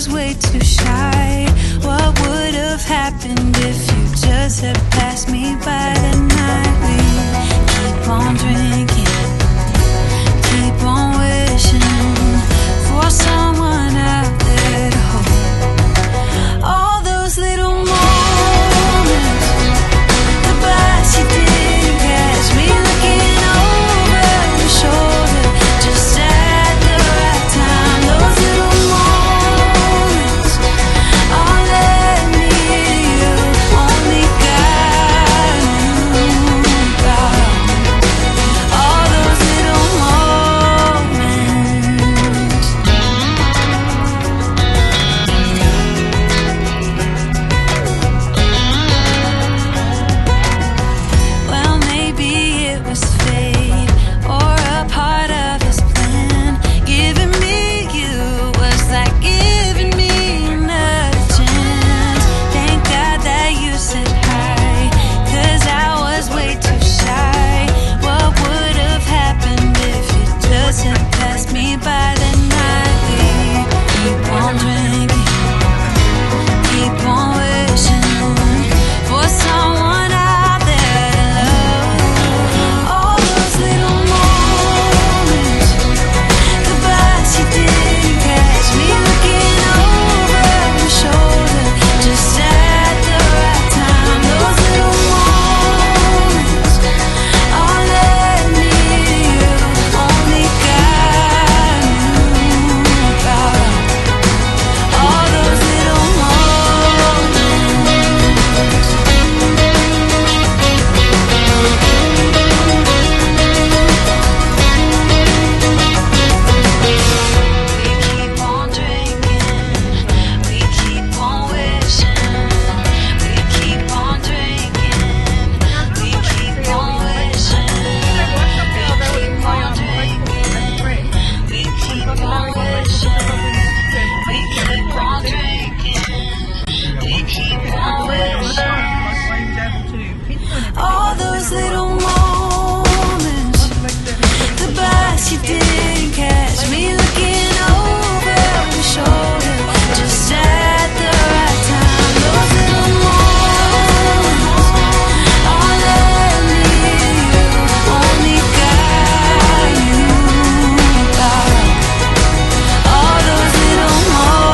was way too shy. What would have happened if you just had passed me by that night? We keep on drinking, keep on wishing for someone out there to hold. All those little moments, the bus you didn't catch me looking over your shoulder, just at the right time. Those little moments all led me to you. Only God knew about all those little moments. Well, maybe it was fate or a part of his plan. Giving me you was like giving me another chance. Thank God that you said hi, 'cause I was way too shy. What would have happened if you just had passed me by that night? We keep on drinking, keep on wishing for someone out there to love. All those little moments, the bus you didn't catch me looking over your shoulder, just at the right time. Those little moments all led me to you. Only God knew about all those little moments. We keep on drinking, we keep on wishing. We keep on drinking, we keep on wishing. We keep on drinking, we keep on wishing. We keep on drinking, we keep on wishing. All those little moments, the bus you didn't catch me looking over your shoulder, just at the right time. Those little moments all led me to you. Only God knew about all those little moments.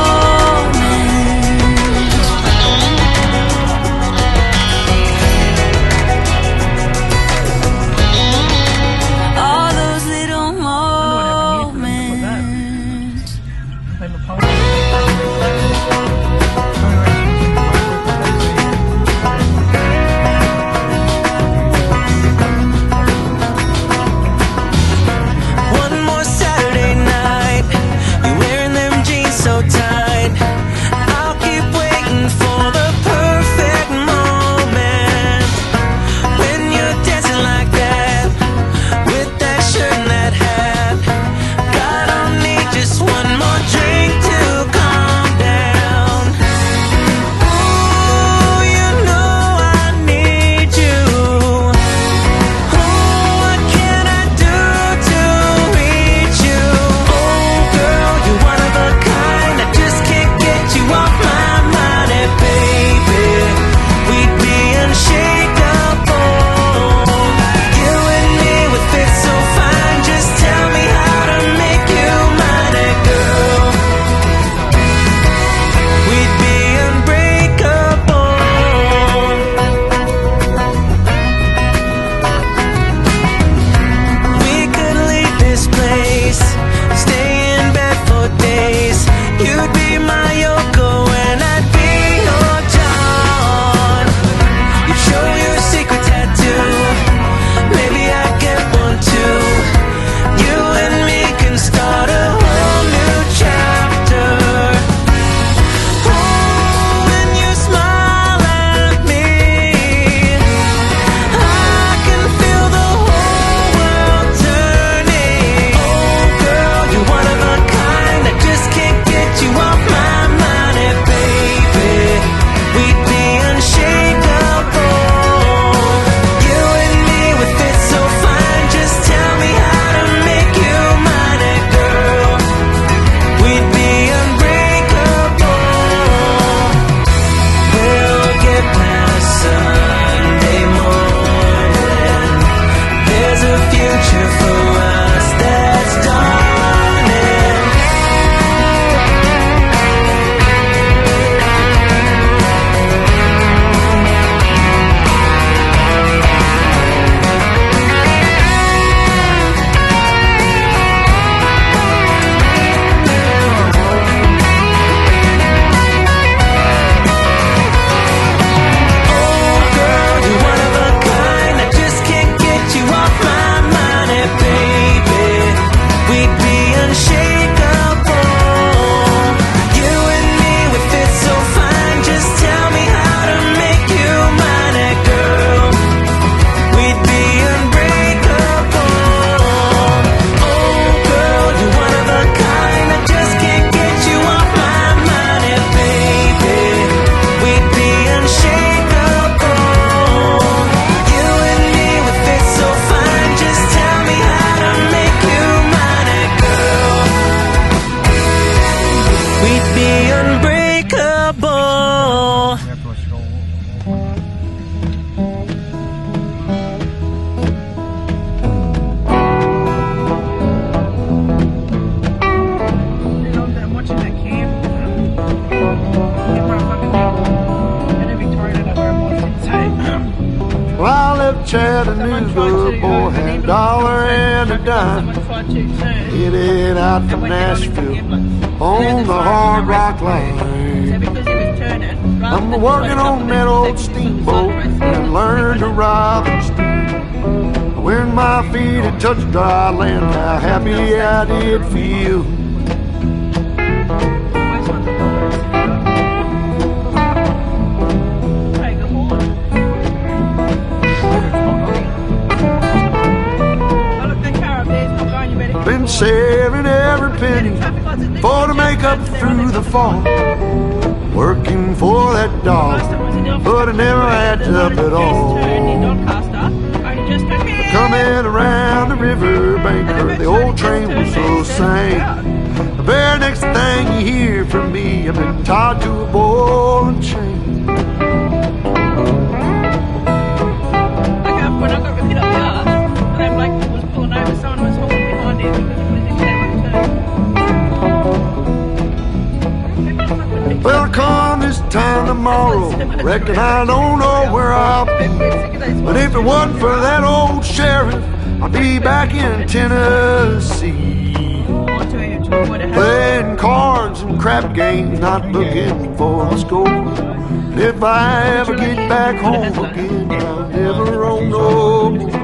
All those little moments. One more Saturday night, you're wearing them jeans so tight. I'll keep waiting for the perfect moment when you're dancing like that, with that shirt and that hat. God, I'll need just one more drink to me unbreakable. Well, I left Chattanooga, boy, had a dollar and a dime, headed out from Nashville on the Hard Rock Line. I'm working on that old steamboat and learned to ride the steam. When my feet had touched dry land, how happy I did feel. Been saving every penny for to make up through the fall, working for that dollar, but it never adds up at all. Coming around the river bank, the old train was so sane. The very next thing you hear from me, I've been tied to a ball and chain. When I got hit up the arse, and then like was pulling over, someone was holding behind him because he was in there. Well, come this time tomorrow, reckon I don't know where I'll be. But if it wasn't for that old sheriff, I'd be back in Tennessee, playing cards and crap games, not looking for the score. And if I ever get back home again, I'll never own no more.